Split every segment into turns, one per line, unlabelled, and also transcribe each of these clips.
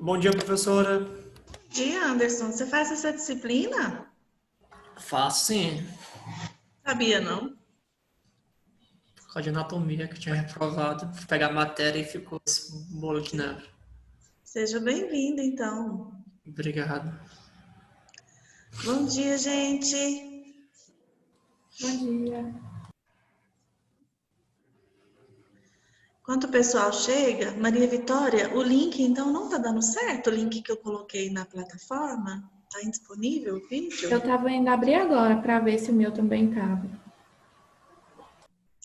Bom dia, professora.
Dia, Anderson, você faz essa disciplina?
Faço sim.
Sabia, não?
Por causa de anatomia que eu tinha reprovado. Fui pegar a matéria e ficou esse bolo de neve.
Seja bem-vindo, então.
Obrigado.
Bom dia, gente.
Bom dia.
Enquanto o pessoal chega, Maria Vitória, o link então não tá dando certo? O link que eu coloquei na plataforma? Tá indisponível o vídeo?
Eu estava indo abrir agora para ver se o meu também estava.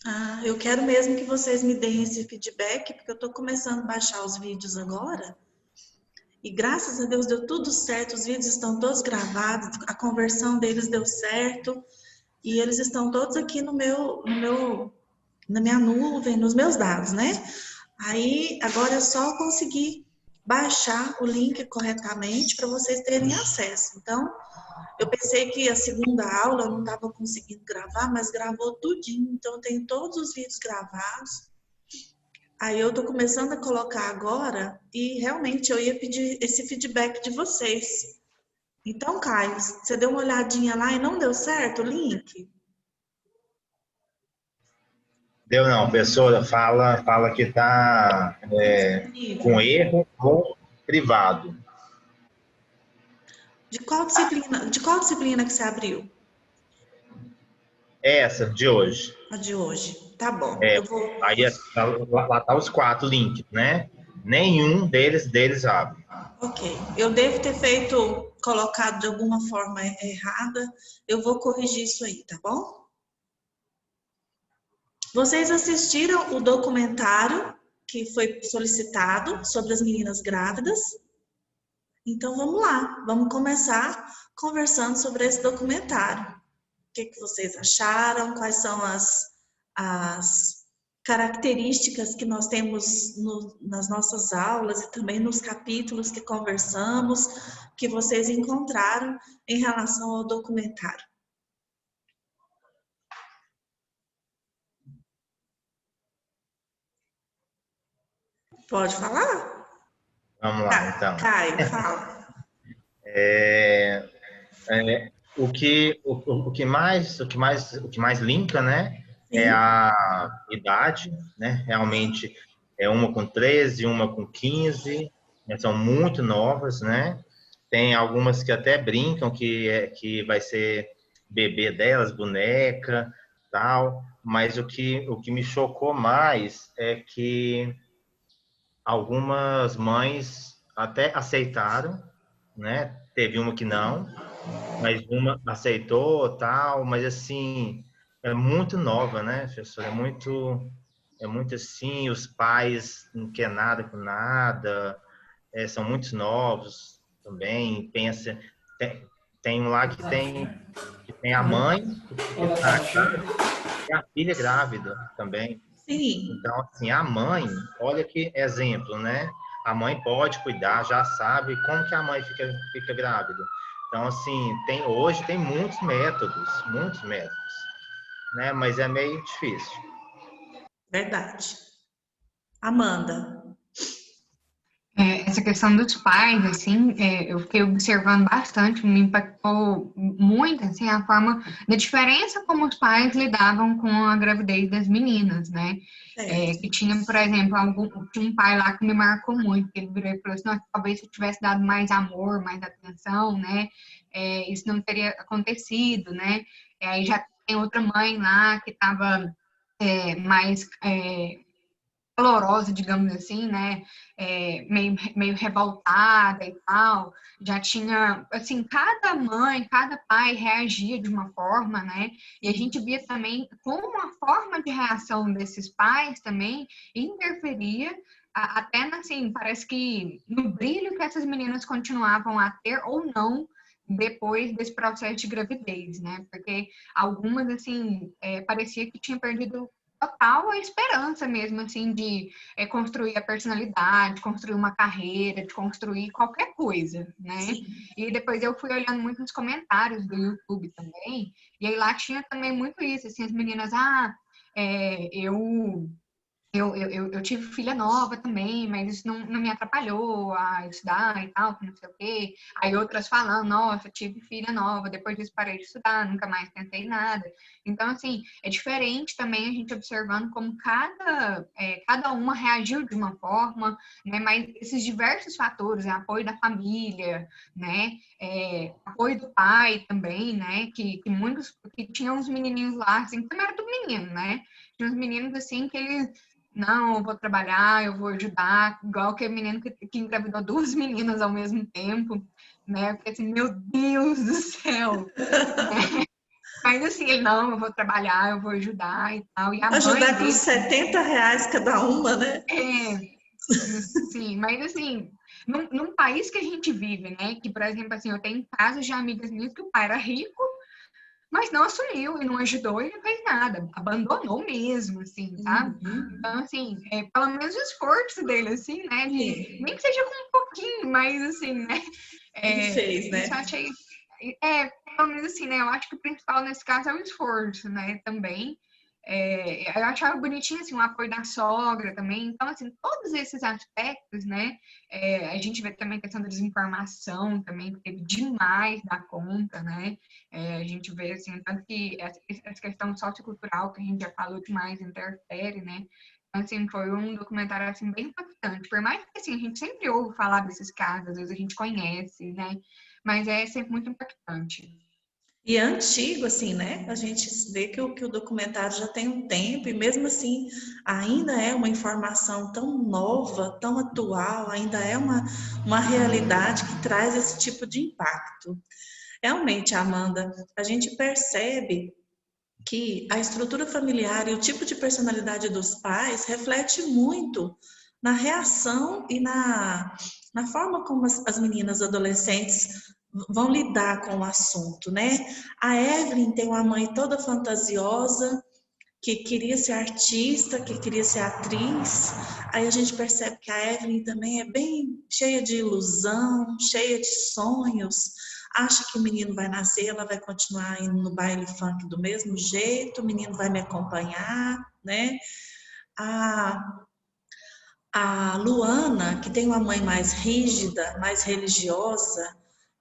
Ah, eu quero mesmo que vocês me deem esse feedback, porque eu tô começando a baixar os vídeos agora. E graças a Deus deu tudo certo, os vídeos estão todos gravados, a conversão deles deu certo. E eles estão todos aqui na minha nuvem, nos meus dados, né? Aí agora é só conseguir baixar o link corretamente para vocês terem acesso. Então, eu pensei que a segunda aula eu não estava conseguindo gravar, mas gravou tudinho, então eu tenho todos os vídeos gravados. Aí eu estou começando a colocar agora e realmente eu ia pedir esse feedback de vocês. Então, Caio, você deu uma olhadinha lá e não deu certo o link?
Deu não, professora, fala que está com erro ou privado.
De qual disciplina que você abriu?
Essa de hoje.
A de hoje. Tá bom.
É,
Eu vou.
aí lá tá os quatro links, né? Nenhum deles abre.
Ok. Eu devo ter feito, colocado de alguma forma errada. Eu vou corrigir isso aí, tá bom? Vocês assistiram o documentário que foi solicitado sobre as meninas grávidas? Então vamos lá, vamos começar conversando sobre esse documentário. O que vocês acharam? Quais são as características que nós temos nas nossas aulas e também nos capítulos que conversamos, que vocês encontraram em relação ao documentário? Pode falar?
Vamos lá,
Tá,
então.
Caio, fala.
É, o que mais linka, né? É
Sim,
a idade, né? Realmente é uma com 13, uma com 15, né? São muito novas, né? Tem algumas que até brincam que vai ser bebê delas, boneca, tal. Mas o que me chocou mais é que algumas mães até aceitaram, né? Teve uma que não, mas uma aceitou, tal, mas assim, é muito nova, né, professor? É muito assim, os pais não querem nada com nada, são muito novos também, pensa, tem um lá que tem a mãe, que está grávida, e a filha grávida também.
sim,
Então, assim, a mãe, olha que exemplo, né? A mãe pode cuidar, já sabe como que a mãe fica grávida. Então, assim, hoje tem muitos métodos, né? Mas é meio difícil.
verdade. Amanda.
Essa questão dos pais, assim, eu fiquei observando bastante, me impactou muito, assim, a forma da diferença como os pais lidavam com a gravidez das meninas, né? Que
Certo.
tinha, por exemplo, tinha um pai lá que me marcou muito, que ele virou e falou assim, "Nossa, talvez se eu tivesse dado mais amor, mais atenção, né? Isso não teria acontecido, né? Aí já tem outra mãe lá que estava mais calorosa, digamos assim, né? Meio revoltada e tal. Já tinha, assim, cada mãe, cada pai reagia de uma forma, né? E a gente via também como a forma de reação desses pais também interferia até, assim, parece que no brilho que essas meninas continuavam a ter ou não depois desse processo de gravidez, né? Porque algumas, assim, parecia que tinha perdido total a esperança mesmo, assim, de construir a personalidade, construir uma carreira, de construir qualquer coisa, né?
Sim.
E depois eu fui olhando muito nos comentários do YouTube também, e aí lá tinha também muito isso, assim, as meninas, eu eu tive filha nova também, mas isso não me atrapalhou a estudar e tal, não sei o quê. Aí outras falando, nossa, tive filha nova, depois disso parei de estudar, nunca mais tentei nada. Então, assim, é diferente também a gente observando como cada uma reagiu de uma forma, né? Mas esses diversos fatores, apoio da família, né? Apoio do pai também, né? Que tinham uns menininhos lá, assim, também era tudo menino, né? Tinha uns meninos, assim, que eles não, eu vou trabalhar, eu vou ajudar, igual aquele menino que engravidou 2 meninas ao mesmo tempo, né? Porque assim, meu Deus do céu, né? Mas assim, ele, não, eu vou trabalhar, eu vou ajudar e tal. E a mãe
Ajudar com
dele,
R$ 70 cada uma, né?
sim, mas assim, num país que a gente vive, né? Que, por exemplo, assim, eu tenho casos de amigas minhas que o pai era rico, mas não assumiu e não ajudou e não fez nada, abandonou mesmo, assim, sabe? Então, assim, pelo menos o esforço dele, assim, né,
Sim,
nem que seja com um pouquinho, mas, assim, né,
ele fez,
isso eu
né?
achei, pelo menos, assim, né, eu acho que o principal nesse caso é o esforço, né, também. Eu achava bonitinho, assim, o apoio da sogra também, então, assim, todos esses aspectos, né, a gente vê também a questão da desinformação também, que teve demais da conta, né, a gente vê, assim, tanto que essa questão sociocultural que a gente já falou demais interfere, né? Então, assim, foi um documentário, assim, bem impactante. Por mais que, assim, a gente sempre ouve falar desses casos, às vezes a gente conhece, né? Mas é sempre muito impactante.
E é antigo, assim, né? A gente vê que o documentário já tem um tempo, e mesmo assim, ainda é uma informação tão nova, tão atual, ainda é uma realidade que traz esse tipo de impacto. Realmente, Amanda, a gente percebe que a estrutura familiar e o tipo de personalidade dos pais reflete muito na reação e na forma como as meninas adolescentes vão lidar com o assunto, né? A Evelyn tem uma mãe toda fantasiosa, que queria ser artista, que queria ser atriz. Aí a gente percebe que a Evelyn também é bem cheia de ilusão, cheia de sonhos. Acha que o menino vai nascer, ela vai continuar indo no baile funk do mesmo jeito, o menino vai me acompanhar, né? A, a Luana, que tem uma mãe mais rígida, mais religiosa,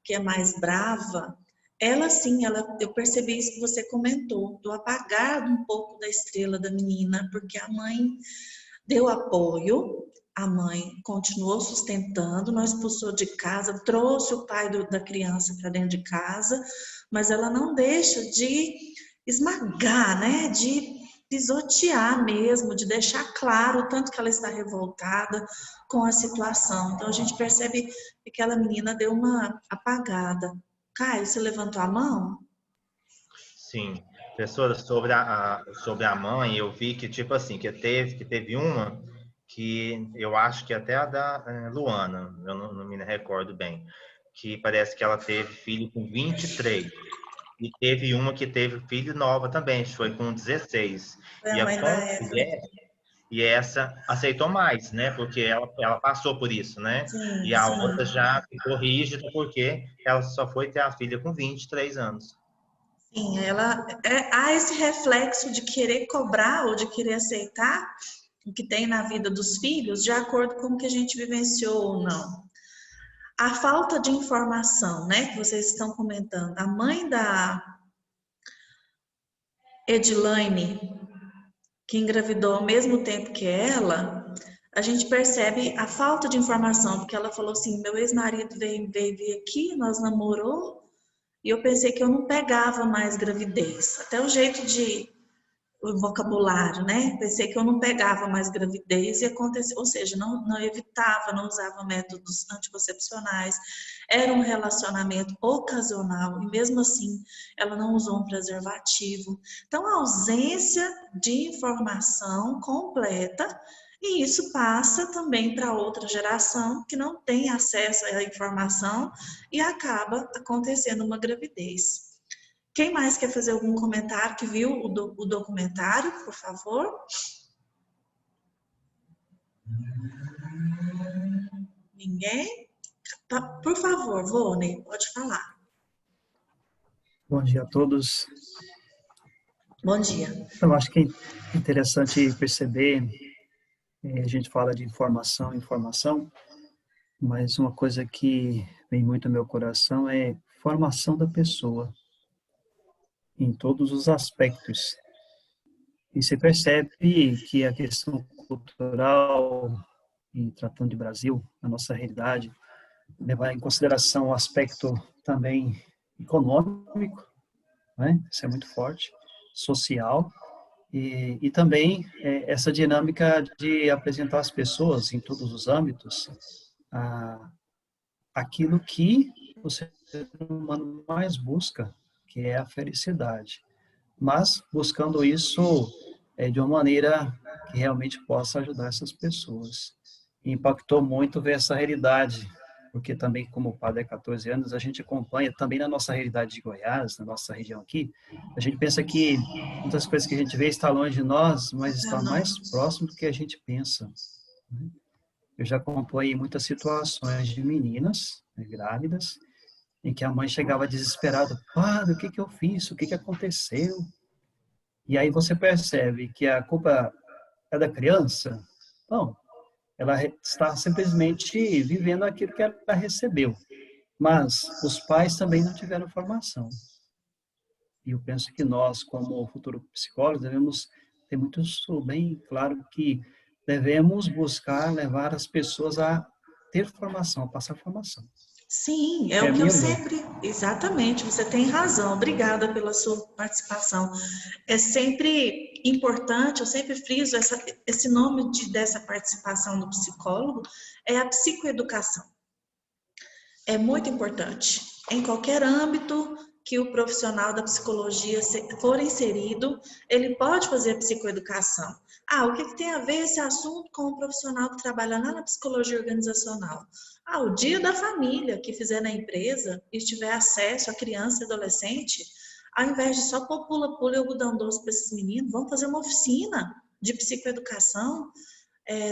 que é mais brava, ela sim, eu percebi isso que você comentou, do apagar um pouco da estrela da menina, porque a mãe deu apoio, a mãe continuou sustentando, não expulsou de casa, trouxe o pai da criança para dentro de casa, mas ela não deixa de esmagar, né? De pisotear mesmo, de deixar claro o tanto que ela está revoltada com a situação. Então a gente percebe que aquela menina deu uma apagada. Caio, você levantou a mão?
Sim. Professora, sobre a mãe, eu vi que, tipo assim, que teve uma que eu acho que até a da Luana, eu não me recordo bem, que parece que ela teve filho com 23. E teve uma que teve filho nova também, foi com 16.
Foi a
E a
mãe da Evelyn.
mulher, e essa aceitou mais, né? Porque ela passou por isso, né?
Sim,
E a
sim.
outra já ficou rígida porque ela só foi ter a filha com 23 anos.
Sim, há esse reflexo de querer cobrar ou de querer aceitar o que tem na vida dos filhos de acordo com o que a gente vivenciou ou não. A falta de informação, né, que vocês estão comentando. A mãe da Edilaine, que engravidou ao mesmo tempo que ela, a gente percebe a falta de informação, porque ela falou assim: meu ex-marido veio aqui, nós namorou, e eu pensei que eu não pegava mais gravidez. Até o jeito de o vocabulário, né? Pensei que eu não pegava mais gravidez e aconteceu, ou seja, não evitava, não usava métodos anticoncepcionais. Era um relacionamento ocasional e mesmo assim ela não usou um preservativo. Então, a ausência de informação completa, e isso passa também para outra geração que não tem acesso à informação e acaba acontecendo uma gravidez. Quem mais quer fazer algum comentário que viu o documentário, por favor? Ninguém? Tá, por favor, Vone, pode falar.
Bom dia a todos.
Bom dia.
Eu acho que é interessante perceber A gente fala de informação, mas uma coisa que vem muito ao meu coração é formação da pessoa, em todos os aspectos. E você percebe que a questão cultural, em tratando de Brasil, a nossa realidade, levar em consideração o aspecto também econômico, né? Isso é muito forte, social, e também essa dinâmica de apresentar às pessoas, em todos os âmbitos, aquilo que o ser humano mais busca, que é a felicidade. Mas buscando isso de uma maneira que realmente possa ajudar essas pessoas. E impactou muito ver essa realidade, porque também, como padre há 14 anos, a gente acompanha também na nossa realidade de Goiás, na nossa região aqui, a gente pensa que muitas coisas que a gente vê está longe de nós, mas está mais próximo do que a gente pensa. Eu já acompanhei muitas situações de meninas, né, grávidas, em que a mãe chegava desesperada: padre, o que que eu fiz? O que que aconteceu? E aí você percebe que a culpa é da criança? Não, ela está simplesmente vivendo aquilo que ela recebeu. Mas os pais também não tiveram formação. E eu penso que nós, como futuros psicólogos, devemos ter muito isso bem claro, que devemos buscar levar as pessoas a ter formação, a passar formação.
Sim, é
É
o que eu
minha ideia.
sempre. Exatamente, você tem razão. Obrigada pela sua participação. É sempre importante, eu sempre friso esse nome dessa participação do psicólogo, é a psicoeducação. É muito importante. Em qualquer âmbito que o profissional da psicologia for inserido, ele pode fazer psicoeducação. Ah, o que tem a ver esse assunto com o profissional que trabalha lá na psicologia organizacional? Ah, o dia da família que fizer na empresa e tiver acesso a criança e adolescente, ao invés de só pôr pula-pula e algodão doce para esses meninos, vamos fazer uma oficina de psicoeducação,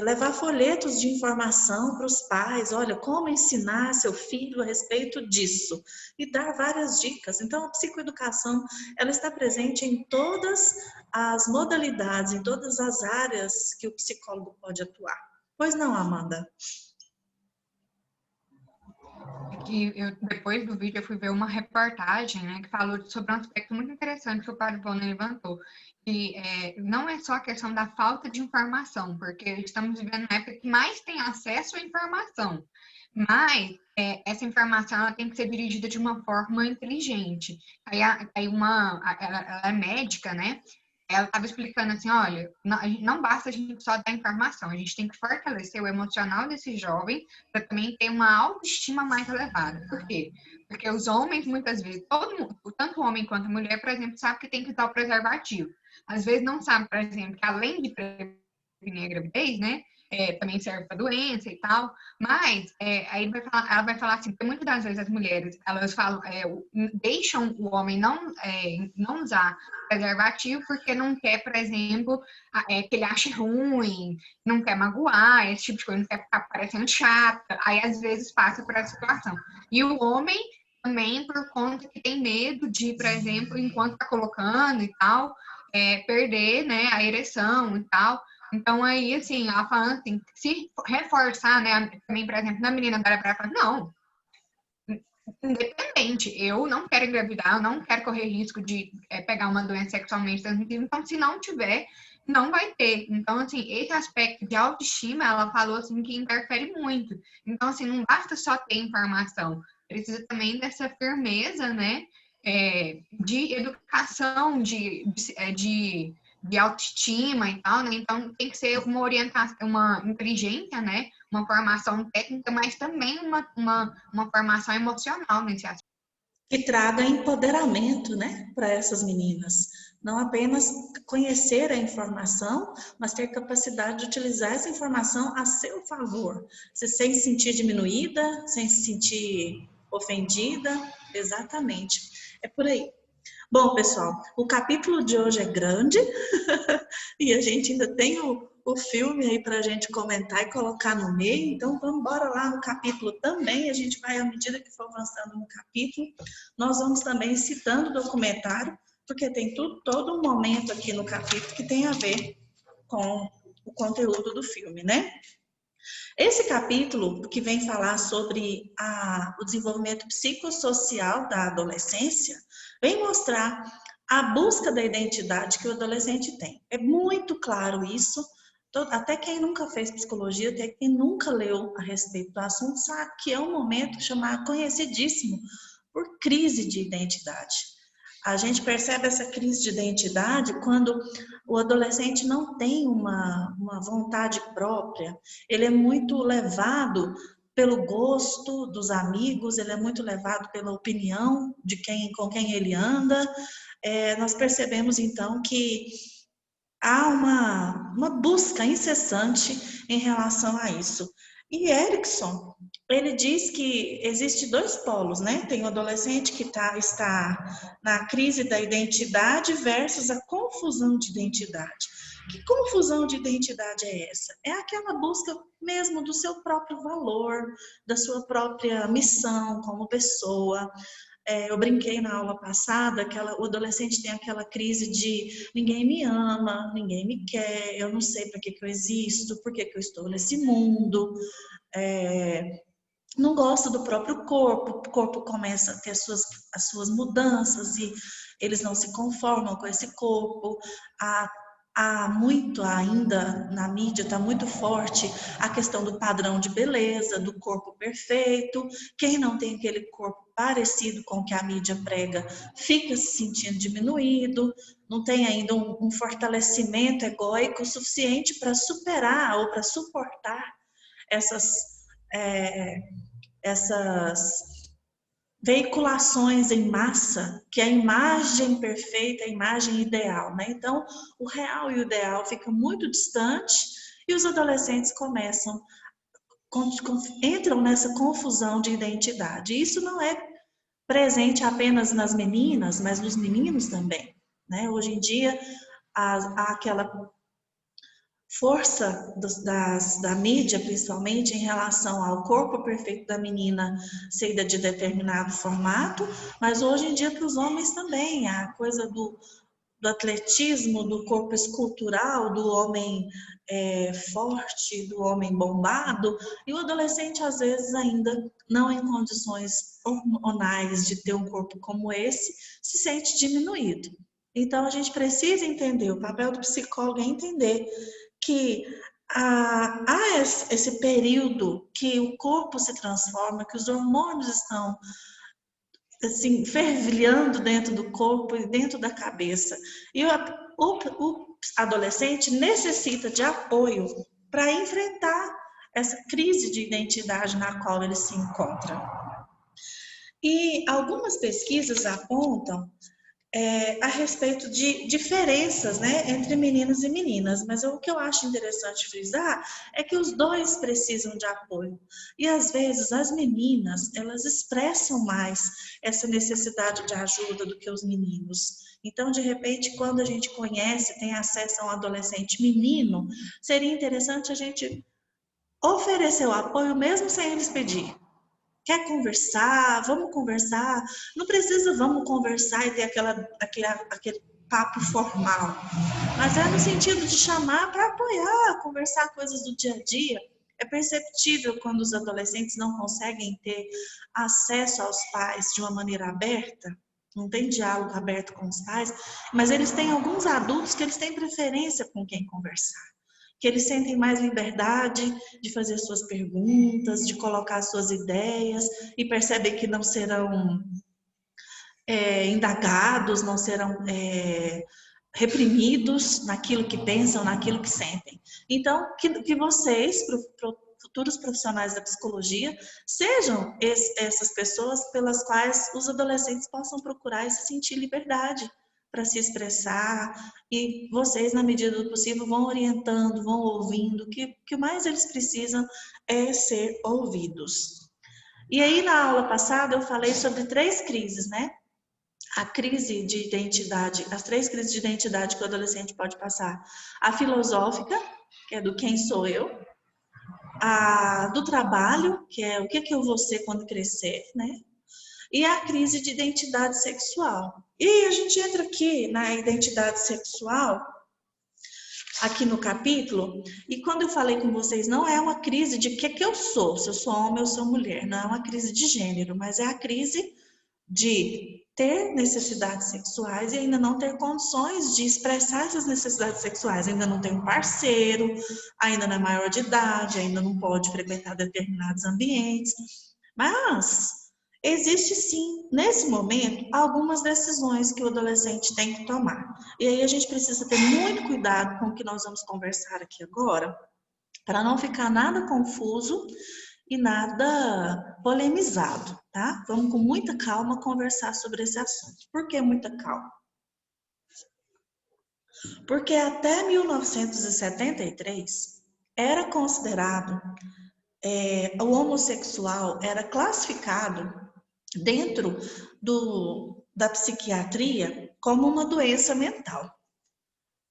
levar folhetos de informação para os pais, olha, como ensinar seu filho a respeito disso, e dar várias dicas. Então, a psicoeducação, ela está presente em todas as modalidades, em todas as áreas que o psicólogo pode atuar. Pois não, Amanda?
Depois do vídeo, eu fui ver uma reportagem, né, que falou sobre um aspecto muito interessante que o padre Bono levantou, que não é só a questão da falta de informação, porque estamos vivendo uma época que mais tem acesso à informação, mas essa informação ela tem que ser dirigida de uma forma inteligente. Ela é médica, né? Ela estava explicando assim, olha, não basta a gente só dar informação, a gente tem que fortalecer o emocional desse jovem para também ter uma autoestima mais elevada. Por quê? Porque os homens, muitas vezes, todo mundo, tanto o homem quanto a mulher, por exemplo, sabe que tem que usar o preservativo. Às vezes não sabe, por exemplo, que além de prevenir a gravidez, né, também serve para doença e tal, mas aí ela vai falar assim, porque muitas das vezes as mulheres, elas falam, deixam o homem não usar preservativo porque não quer, por exemplo, que ele ache ruim, não quer magoar, esse tipo de coisa, não quer ficar parecendo chata, aí às vezes passa por essa situação. E o homem também por conta que tem medo de, por exemplo, enquanto está colocando e tal, perder, né, a ereção e tal. Então, aí, assim, ela falando assim, se reforçar, né, também, por exemplo, na menina da ela fala, não, independente, eu não quero engravidar, eu não quero correr risco de pegar uma doença sexualmente transmissível, então, se não tiver, não vai ter. Então, assim, esse aspecto de autoestima, ela falou, assim, que interfere muito. Então, assim, não basta só ter informação, precisa também dessa firmeza, né, de educação, de autoestima e tal, né? Então tem que ser uma orientação, uma inteligência, né? Uma formação técnica, mas também uma formação emocional nesse aspecto.
Que traga empoderamento, né, para essas meninas. Não apenas conhecer a informação, mas ter capacidade de utilizar essa informação a seu favor, sem se sentir diminuída, sem se sentir ofendida. Exatamente. É por aí. Bom, pessoal, o capítulo de hoje é grande e a gente ainda tem o filme aí para a gente comentar e colocar no meio, então vamos embora lá no capítulo também, a gente vai, à medida que for avançando no capítulo, nós vamos também citando o documentário, porque tem todo um momento aqui no capítulo que tem a ver com o conteúdo do filme, né? Esse capítulo, que vem falar sobre o desenvolvimento psicossocial da adolescência, vem mostrar a busca da identidade que o adolescente tem. É muito claro isso. Até quem nunca fez psicologia, até quem nunca leu a respeito do assunto, sabe que é um momento chamado conhecidíssimo por crise de identidade. A gente percebe essa crise de identidade quando o adolescente não tem uma vontade própria, ele é muito levado pelo gosto dos amigos, ele é muito levado pela opinião de com quem ele anda. Nós percebemos então que há uma busca incessante em relação a isso. E Erikson, ele diz que existe dois polos, né? Tem o adolescente que está na crise da identidade versus a confusão de identidade. Que confusão de identidade é essa? É aquela busca mesmo do seu próprio valor, da sua própria missão como pessoa. Eu brinquei na aula passada que o adolescente tem aquela crise de ninguém me ama, ninguém me quer, eu não sei para que eu existo, por que eu estou nesse mundo, não gosta do próprio corpo, o corpo começa a ter as suas mudanças e eles não se conformam com esse corpo. Há muito ainda na mídia, está muito forte a questão do padrão de beleza, do corpo perfeito. Quem não tem aquele corpo parecido com o que a mídia prega fica se sentindo diminuído, não tem ainda um fortalecimento egóico suficiente para superar ou para suportar essas veiculações em massa, que é a imagem perfeita, a imagem ideal, né? Então, o real e o ideal ficam muito distantes e os adolescentes entram nessa confusão de identidade. Isso não é presente apenas nas meninas, mas nos meninos também, né? Hoje em dia, há aquela força da mídia, principalmente, em relação ao corpo perfeito da menina ser de determinado formato, mas hoje em dia para os homens também, a coisa do atletismo, do corpo escultural, do homem forte, do homem bombado, e o adolescente, às vezes, ainda não em condições hormonais de ter um corpo como esse, se sente diminuído. Então, a gente precisa entender, o papel do psicólogo é entender que há esse período que o corpo se transforma, que os hormônios estão assim, fervilhando dentro do corpo e dentro da cabeça. E o adolescente necessita de apoio para enfrentar essa crise de identidade na qual ele se encontra. E algumas pesquisas apontam a respeito de diferenças, né, entre meninos e meninas, mas o que eu acho interessante frisar é que os dois precisam de apoio. E às vezes as meninas, elas expressam mais essa necessidade de ajuda do que os meninos. Então, de repente, quando a gente conhece, tem acesso a um adolescente menino, seria interessante a gente oferecer o apoio mesmo sem eles pedir. Quer conversar? Vamos conversar. Não precisa vamos conversar e ter aquele papo formal. Mas é no sentido de chamar para apoiar, conversar coisas do dia a dia. É perceptível quando os adolescentes não conseguem ter acesso aos pais de uma maneira aberta, não tem diálogo aberto com os pais, mas eles têm alguns adultos que eles têm preferência com quem conversar. Que eles sentem mais liberdade de fazer suas perguntas, de colocar suas ideias e percebem que não serão indagados, não serão reprimidos naquilo que pensam, naquilo que sentem. Então, que vocês, futuros profissionais da psicologia, sejam essas pessoas pelas quais os adolescentes possam procurar e se sentir liberdade para se expressar, e vocês, na medida do possível, vão orientando, vão ouvindo, que o mais eles precisam é ser ouvidos. E aí, na aula passada, eu falei sobre 3 crises, né? A crise de identidade, as 3 crises de identidade que o adolescente pode passar. A filosófica, que é do quem sou eu. A do trabalho, que é o que eu vou ser quando crescer, né? E a crise de identidade sexual. E a gente entra aqui na identidade sexual aqui no capítulo, e quando eu falei com vocês, não é uma crise de que eu sou, se eu sou homem ou sou mulher, não é uma crise de gênero, mas é a crise de ter necessidades sexuais e ainda não ter condições de expressar essas necessidades sexuais, ainda não tem um parceiro, ainda não é maior de idade, ainda não pode frequentar determinados ambientes, mas existe sim, nesse momento, algumas decisões que o adolescente tem que tomar. E aí a gente precisa ter muito cuidado com o que nós vamos conversar aqui agora, para não ficar nada confuso e nada polemizado, tá? Vamos com muita calma conversar sobre esse assunto. Por que muita calma? Porque até 1973 era considerado, o homossexual era classificado dentro da psiquiatria como uma doença mental.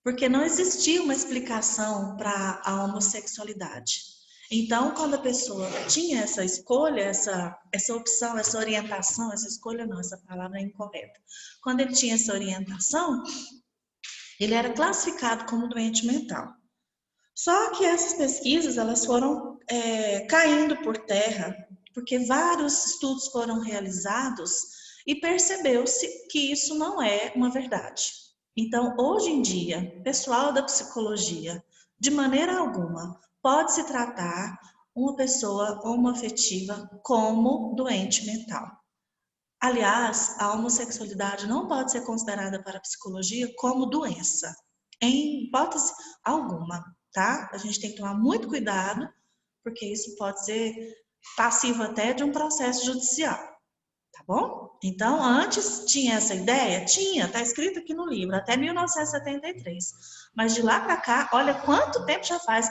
Porque não existia uma explicação para a homossexualidade. Então, quando a pessoa tinha essa escolha, essa opção, essa orientação, essa escolha não, essa palavra é incorreta. Quando ele tinha essa orientação, ele era classificado como doente mental. Só que essas pesquisas, elas foram caindo por terra, porque vários estudos foram realizados e percebeu-se que isso não é uma verdade. Então, hoje em dia, pessoal da psicologia, de maneira alguma, pode se tratar uma pessoa homoafetiva como doente mental. Aliás, a homossexualidade não pode ser considerada para a psicologia como doença, em hipótese alguma, tá? A gente tem que tomar muito cuidado, porque isso pode ser passivo até de um processo judicial, tá bom? Então, antes tinha essa ideia? Tinha, tá escrito aqui no livro, até 1973. Mas de lá para cá, olha quanto tempo já faz.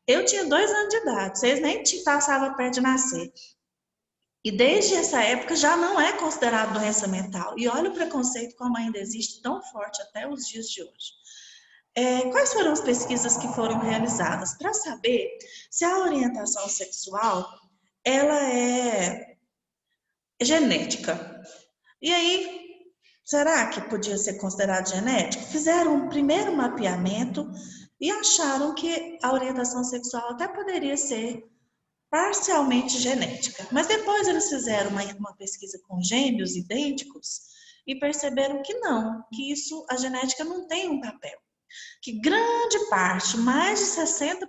Eu tinha 2 anos de idade, vocês nem passavam perto de nascer. E desde essa época já não é considerado doença mental. E olha o preconceito como ainda existe tão forte até os dias de hoje. Quais foram as pesquisas que foram realizadas? Para saber se a orientação sexual ela é genética. E aí, será que podia ser considerado genético? Fizeram um primeiro mapeamento e acharam que a orientação sexual até poderia ser parcialmente genética. Mas depois eles fizeram uma pesquisa com gêmeos idênticos e perceberam que não, que a genética não tem um papel. Que grande parte, mais de 60%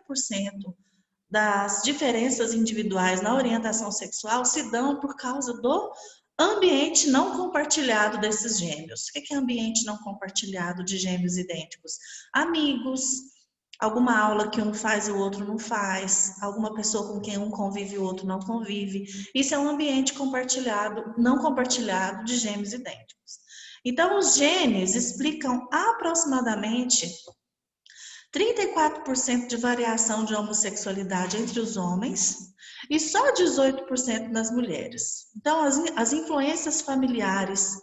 das diferenças individuais na orientação sexual se dão por causa do ambiente não compartilhado desses gêmeos. O que é ambiente não compartilhado de gêmeos idênticos? Amigos, alguma aula que um faz e o outro não faz, alguma pessoa com quem um convive e o outro não convive. Isso é um ambiente compartilhado, não compartilhado de gêmeos idênticos. Então, os genes explicam aproximadamente 34% de variação de homossexualidade entre os homens e só 18% nas mulheres. Então, as influências familiares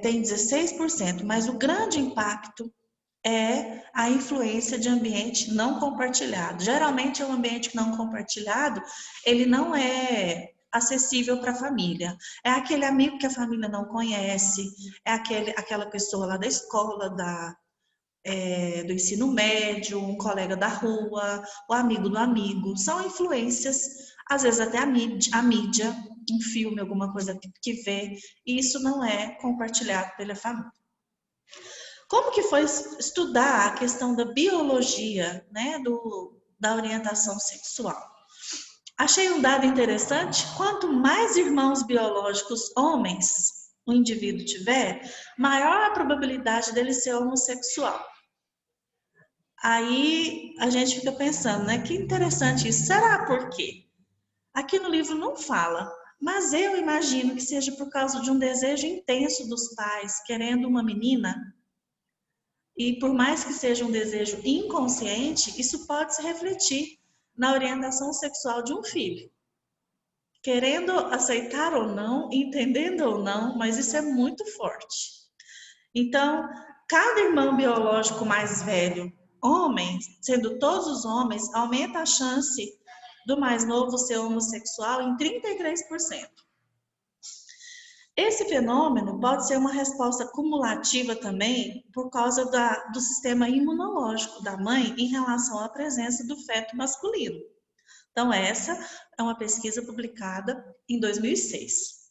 têm 16%, mas o grande impacto é a influência de ambiente não compartilhado. Geralmente, o ambiente não compartilhado, ele não é acessível para a família. É aquele amigo que a família não conhece, é aquela pessoa lá da escola, do ensino médio, um colega da rua, o amigo do amigo. São influências, às vezes até a mídia, um filme, alguma coisa que vê, e isso não é compartilhado pela família. Como que foi estudar a questão da biologia, né, da orientação sexual? Achei um dado interessante: quanto mais irmãos biológicos homens o indivíduo tiver, maior a probabilidade dele ser homossexual. Aí a gente fica pensando, né? Que interessante isso. Será por quê? Aqui no livro não fala, mas eu imagino que seja por causa de um desejo intenso dos pais querendo uma menina. E por mais que seja um desejo inconsciente, isso pode se refletir na orientação sexual de um filho. Querendo aceitar ou não, entendendo ou não, mas isso é muito forte. Então, cada irmão biológico mais velho, homem, sendo todos os homens, aumenta a chance do mais novo ser homossexual em 33%. Esse fenômeno pode ser uma resposta cumulativa também por causa do sistema imunológico da mãe em relação à presença do feto masculino. Então, essa é uma pesquisa publicada em 2006.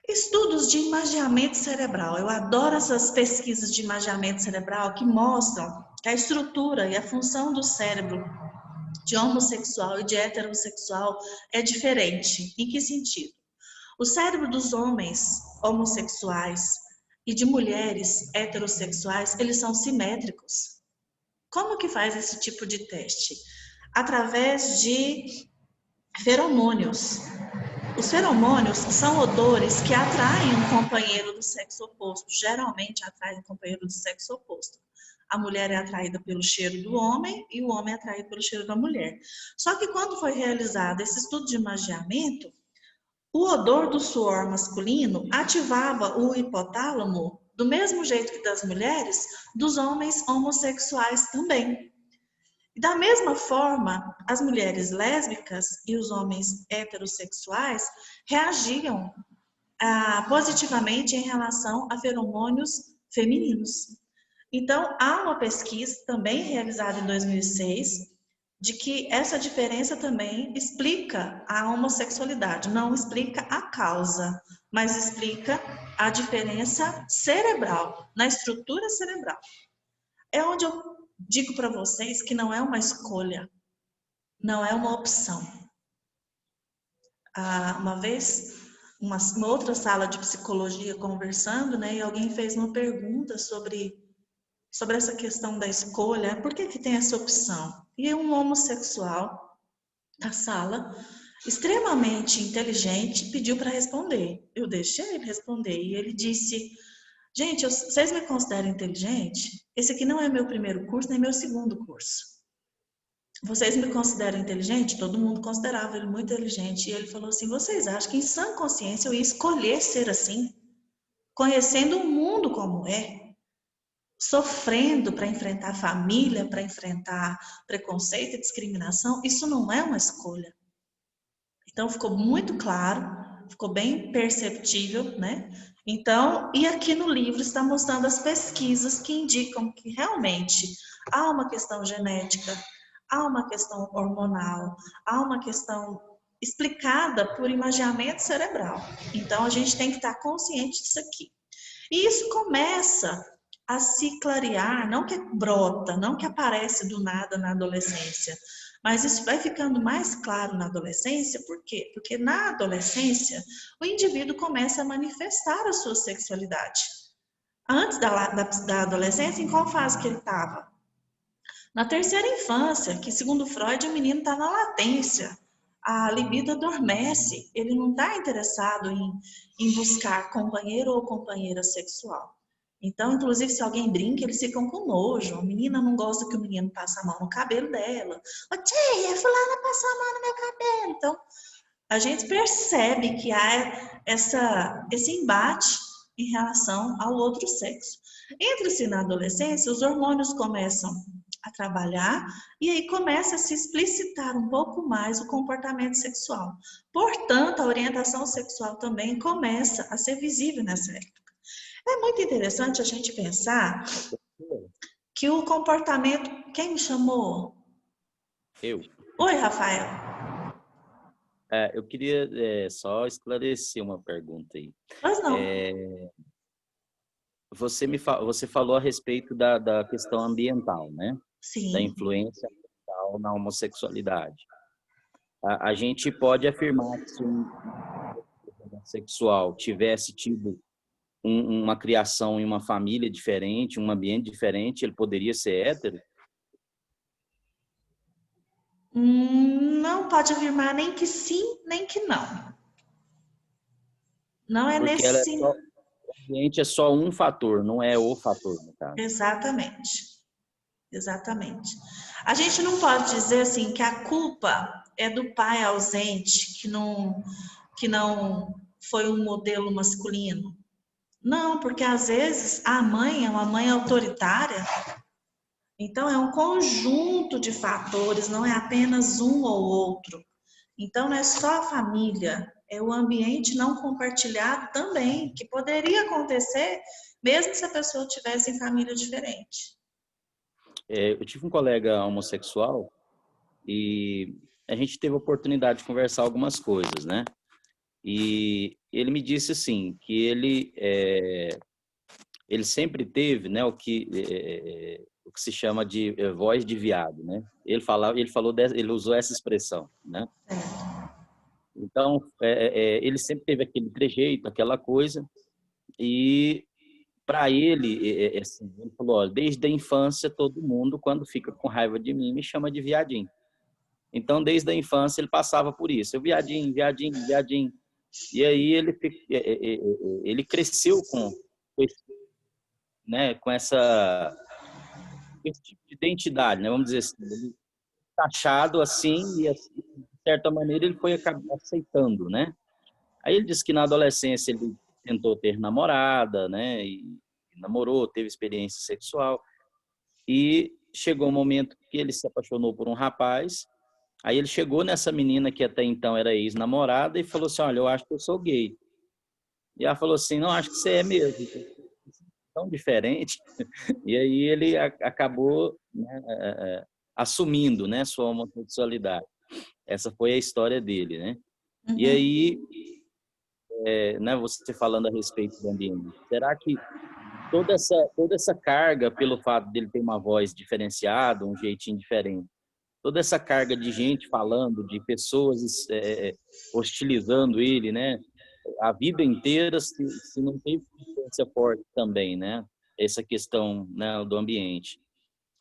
Estudos de imageamento cerebral. Eu adoro essas pesquisas de imageamento cerebral que mostram que a estrutura e a função do cérebro de homossexual e de heterossexual é diferente. Em que sentido? O cérebro dos homens homossexuais e de mulheres heterossexuais, eles são simétricos. Como que faz esse tipo de teste? Através de feromônios. Os feromônios são odores que atraem um companheiro do sexo oposto, geralmente atraem um companheiro do sexo oposto. A mulher é atraída pelo cheiro do homem e o homem é atraído pelo cheiro da mulher. Só que quando foi realizado esse estudo de imageamento, o odor do suor masculino ativava o hipotálamo do mesmo jeito que das mulheres, dos homens homossexuais também. E da mesma forma, as mulheres lésbicas e os homens heterossexuais reagiam positivamente em relação a feromônios femininos. Então, há uma pesquisa também realizada em 2006 de que essa diferença também explica a homossexualidade, não explica a causa, mas explica a diferença cerebral, na estrutura cerebral. É onde eu digo para vocês que não é uma escolha, não é uma opção. Uma vez, uma outra sala de psicologia conversando, né, e alguém fez uma pergunta sobre essa questão da escolha, por que tem essa opção? E um homossexual da sala, extremamente inteligente, pediu para responder. Eu deixei ele responder e ele disse: gente, vocês me consideram inteligente? Esse aqui não é meu primeiro curso, nem meu segundo curso. Vocês me consideram inteligente? Todo mundo considerava ele muito inteligente. E ele falou assim: vocês acham que em sã consciência eu ia escolher ser assim? Conhecendo o mundo como é? Sofrendo para enfrentar a família, para enfrentar preconceito e discriminação, isso não é uma escolha. Então, ficou muito claro, ficou bem perceptível, né? Então, e aqui no livro está mostrando as pesquisas que indicam que realmente há uma questão genética, há uma questão hormonal, há uma questão explicada por imageamento cerebral. Então, a gente tem que estar consciente disso aqui. E isso começa a se clarear, não que brota, não que aparece do nada na adolescência, mas isso vai ficando mais claro na adolescência, por quê? Porque na adolescência o indivíduo começa a manifestar a sua sexualidade. Antes da adolescência, em qual fase que ele estava? Na terceira infância, que segundo Freud o menino está na latência, a libido adormece, ele não está interessado em buscar companheiro ou companheira sexual. Então, inclusive, se alguém brinca, eles ficam com nojo. A menina não gosta que o menino passe a mão no cabelo dela. Ô tia, fulana passou a mão no meu cabelo. Então, a gente percebe que há esse embate em relação ao outro sexo. Entra-se na adolescência, os hormônios começam a trabalhar e aí começa a se explicitar um pouco mais o comportamento sexual. Portanto, a orientação sexual também começa a ser visível nessa época. É muito interessante a gente pensar que o comportamento... Quem me chamou?
Eu.
Oi, Rafael.
Eu queria só esclarecer uma pergunta aí.
Pois não.
Você falou a respeito da questão ambiental, né?
Sim.
Da influência ambiental na homossexualidade. A gente pode afirmar que se um homossexual tivesse tido uma criação em uma família diferente, um ambiente diferente, ele poderia ser hétero?
Não pode afirmar nem que sim, nem que não. Não é
porque
nesse...
o ambiente é só um fator, não é o fator, no caso.
Exatamente. Exatamente. A gente não pode dizer assim que a culpa é do pai ausente, que não foi um modelo masculino. Não, porque às vezes a mãe é uma mãe autoritária. Então é um conjunto de fatores, não é apenas um ou outro. Então não é só a família é o ambiente não compartilhado também, que poderia acontecer mesmo se a pessoa tivesse em família diferente.
Eu tive um colega homossexual e a gente teve a oportunidade de conversar algumas coisas, né? E ele me disse assim, que ele sempre teve, né, o que se chama de voz de viado, né? Ele usou essa expressão, né? Então, ele sempre teve aquele trejeito, aquela coisa, e para ele, assim, ele falou, olha, desde a infância todo mundo, quando fica com raiva de mim, me chama de viadinho. Então, desde a infância ele passava por isso, eu viadinho, viadinho, viadinho. E aí ele cresceu com esse tipo de identidade, né? Vamos dizer assim, ele taxado assim e assim, de certa maneira ele foi aceitando, né? Aí ele disse que na adolescência ele tentou ter namorada, né? E namorou, teve experiência sexual e chegou um momento que ele se apaixonou por um rapaz. Aí ele chegou nessa menina que até então era ex-namorada e falou assim, olha, eu acho que eu sou gay. E ela falou assim, não, acho que você é mesmo. Tão diferente. E aí ele acabou, né, assumindo, né, sua homossexualidade. Essa foi a história dele, né?
Uhum.
E aí, né, você falando a respeito do ambiente, será que toda essa carga, pelo fato dele ter uma voz diferenciada, um jeitinho diferente, toda essa carga de gente falando, de pessoas hostilizando ele, né? A vida inteira, se não teve influência forte também, né? Essa questão, né, do ambiente.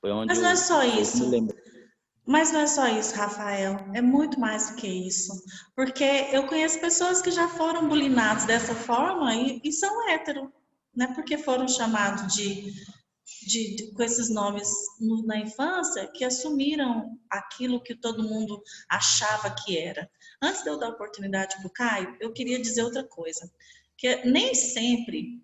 Foi onde
Mas não é só
eu
isso.
me lembro.
Mas não é só isso, Rafael. É muito mais do que isso. Porque eu conheço pessoas que já foram bulinadas dessa forma e são hétero. Não é porque foram chamados com esses nomes na infância que assumiram aquilo que todo mundo achava que era. Antes de eu dar oportunidade para o Caio, eu queria dizer outra coisa. Que nem sempre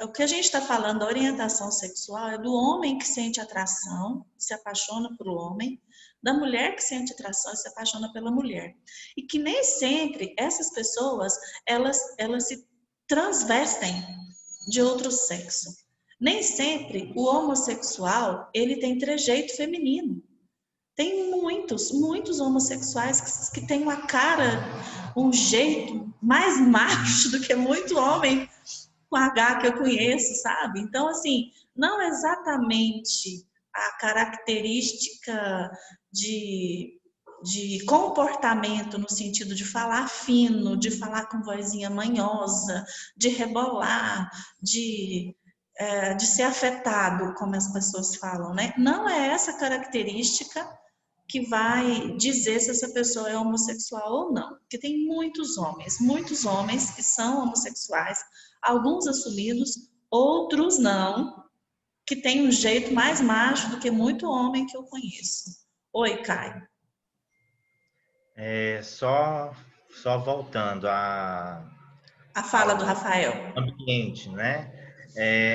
o que a gente está falando, a orientação sexual, é do homem que sente atração, se apaixona por homem, da mulher que sente atração e se apaixona pela mulher. E que nem sempre essas pessoas, elas se transvestem de outro sexo. Nem sempre o homossexual, ele tem trejeito feminino. Tem muitos homossexuais que têm uma cara, um jeito mais macho do que muito homem com H que eu conheço, sabe? Então, assim, não exatamente a característica de comportamento no sentido de falar fino, de falar com vozinha manhosa, de rebolar, de ser afetado, como as pessoas falam, né? Não é essa característica que vai dizer se essa pessoa é homossexual ou não. Porque tem muitos homens que são homossexuais, alguns assumidos, outros não, que tem um jeito mais macho do que muito homem que eu conheço. Oi, Caio.
Só voltando
a fala do Rafael.
Ambiente, né?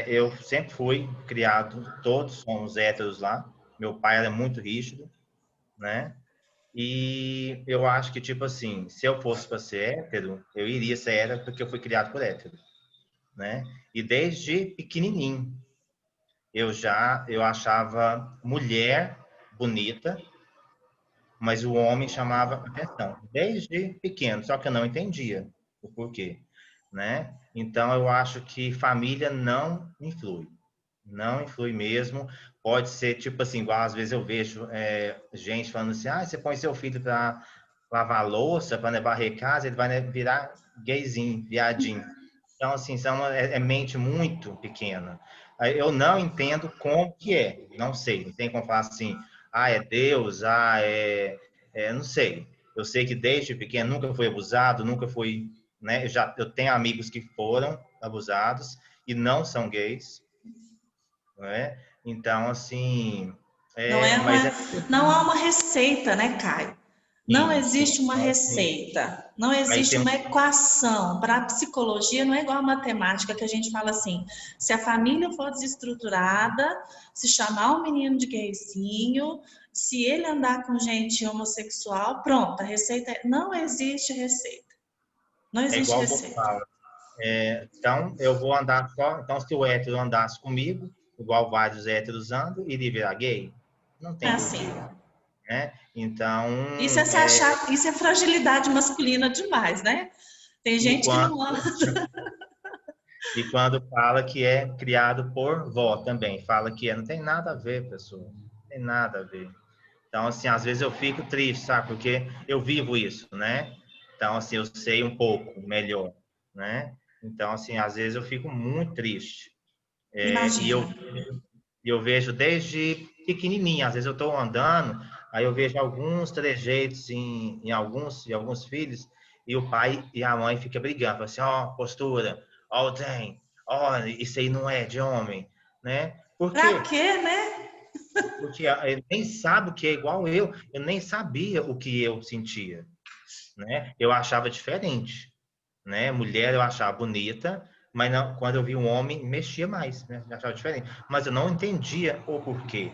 Eu sempre fui criado, todos somos héteros lá. Meu pai era muito rígido, né? E eu acho que, tipo assim, se eu fosse para ser hétero, eu iria ser hétero porque eu fui criado por hétero, né? E desde pequenininho, eu achava mulher bonita, mas o homem chamava atenção, desde pequeno, só que eu não entendia o porquê, né? Então, eu acho que família não influi mesmo. Pode ser, tipo assim, igual às vezes eu vejo gente falando assim, você põe seu filho para lavar louça, para levar recado, ele vai virar gayzinho, viadinho. Então, assim, é mente muito pequena. Eu não entendo como que não sei, não tem como falar assim, é Deus, não sei. Eu sei que desde pequeno nunca fui abusado, nunca fui, né? Eu tenho amigos que foram abusados e não são gays, né? Então, assim,
não há uma receita, né, Caio? Não existe uma
então,
receita, não existe uma equação. Para a psicologia não é igual a matemática que a gente fala assim, se a família for desestruturada, se chamar um menino de gayzinho, se ele andar com gente homossexual, pronto, a receita não existe receita. Não
É
existe
igual o povo
receita.
fala. Então, eu vou andar só. Então, se o hétero andasse comigo, igual vários héteros andam, iria virar gay? Não
É
tem
assim.
porquê, né? Então,
Isso é se achar, isso é fragilidade masculina demais, né? Tem
e
gente que
quando,
não anda.
e quando fala que é criado por vó também, fala que não tem nada a ver, pessoal. Não tem nada a ver. Então, assim, às vezes eu fico triste, sabe? Porque eu vivo isso, né? Então, assim, eu sei um pouco melhor, né? Então, assim, às vezes eu fico muito triste. E
Imagina.
eu vejo desde pequenininha, às vezes eu estou andando, aí eu vejo alguns trejeitos em alguns filhos, e o pai e a mãe ficam brigando, falam assim, ó, postura, ó o trem, ó, isso aí não é de homem, né? Por
Pra
quê?
quê, né?
Porque ele nem sabe o que é igual eu nem sabia o que eu sentia, né? Eu achava diferente, né? Mulher eu achava bonita, mas não, quando eu vi um homem, mexia mais, né? Eu achava diferente. Mas eu não entendia o porquê,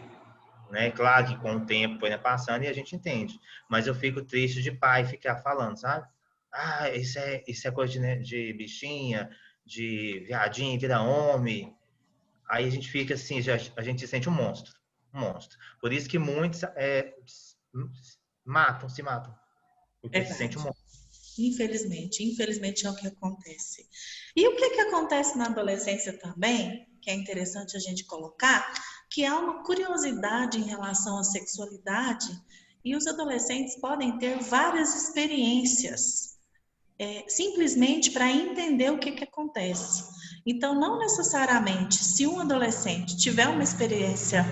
né? Claro que com o tempo foi passando e a gente entende. Mas eu fico triste de pai ficar falando, sabe? Ah, isso é coisa de bichinha, de viadinho, vira homem. Aí a gente fica assim, a gente se sente um monstro. Um monstro. Por isso que muitos se matam. Porque se sente um
Verdade.
monstro.
Infelizmente é o que acontece. E o que que acontece na adolescência também, que é interessante a gente colocar, que há uma curiosidade em relação à sexualidade e os adolescentes podem ter várias experiências, simplesmente para entender o que que acontece. Então, não necessariamente, se um adolescente tiver uma experiência,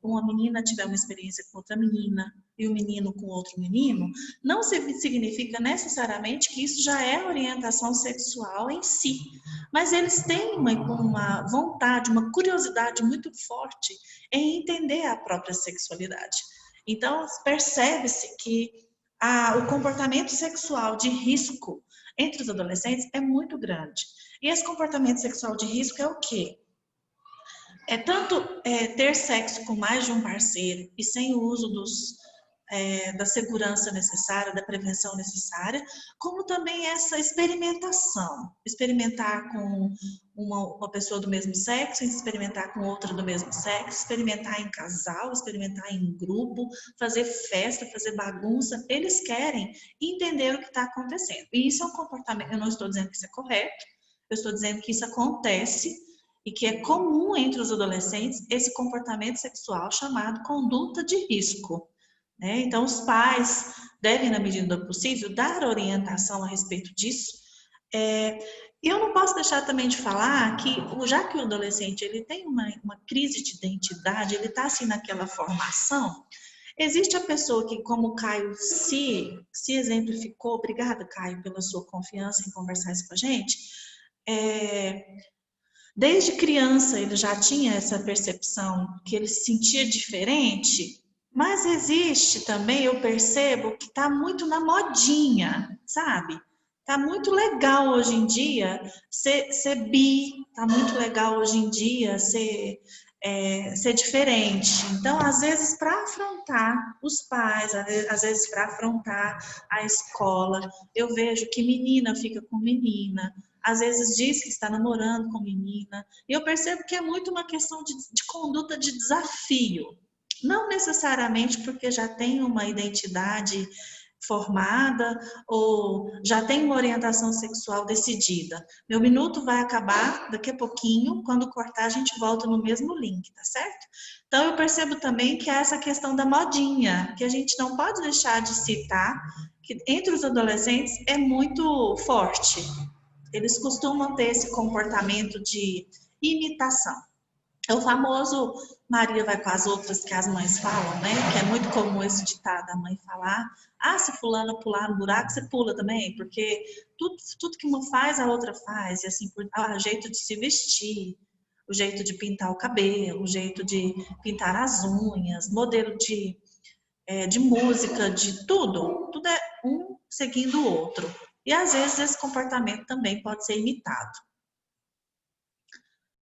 uma menina tiver uma experiência com outra menina e o menino com outro menino, não significa necessariamente que isso já é orientação sexual em si. Mas eles têm uma vontade, uma curiosidade muito forte em entender a própria sexualidade. Então, percebe-se que o comportamento sexual de risco entre os adolescentes é muito grande. E esse comportamento sexual de risco é o quê? É tanto ter sexo com mais de um parceiro e sem o uso da segurança necessária, da prevenção necessária, como também essa experimentação. Experimentar com uma pessoa do mesmo sexo, experimentar com outra do mesmo sexo, experimentar em casal, experimentar em grupo, fazer festa, fazer bagunça. Eles querem entender o que está acontecendo. E isso é um comportamento, eu não estou dizendo que isso é correto, eu estou dizendo que isso acontece e que é comum entre os adolescentes esse comportamento sexual chamado conduta de risco. Né? Então, os pais devem, na medida do possível, dar orientação a respeito disso. E eu não posso deixar também de falar que, já que o adolescente ele tem uma crise de identidade, ele está assim naquela formação, existe a pessoa que, como o Caio se exemplificou, obrigada, Caio, pela sua confiança em conversar isso com a gente, desde criança ele já tinha essa percepção que ele se sentia diferente, mas existe também, eu percebo que está muito na modinha, sabe? Tá muito legal hoje em dia ser bi, tá muito legal hoje em dia ser diferente. Então, às vezes, para afrontar os pais, às vezes, para afrontar a escola, eu vejo que menina fica com menina, às vezes diz que está namorando com menina, e eu percebo que é muito uma questão de conduta de desafio. Não necessariamente porque já tem uma identidade formada ou já tem uma orientação sexual decidida. Meu minuto vai acabar daqui a pouquinho, quando cortar a gente volta no mesmo link, tá certo? Então eu percebo também que há essa questão da modinha, que a gente não pode deixar de citar, que entre os adolescentes é muito forte. Eles costumam ter esse comportamento de imitação. É o famoso Maria vai com as outras que as mães falam, né? Que é muito comum esse ditado da mãe falar. Ah, se fulano pular no buraco, você pula também, porque tudo que uma faz, a outra faz. E assim, o jeito de se vestir, o jeito de pintar o cabelo, o jeito de pintar as unhas, modelo de música, de tudo. Tudo é um seguindo o outro. E às vezes esse comportamento também pode ser imitado.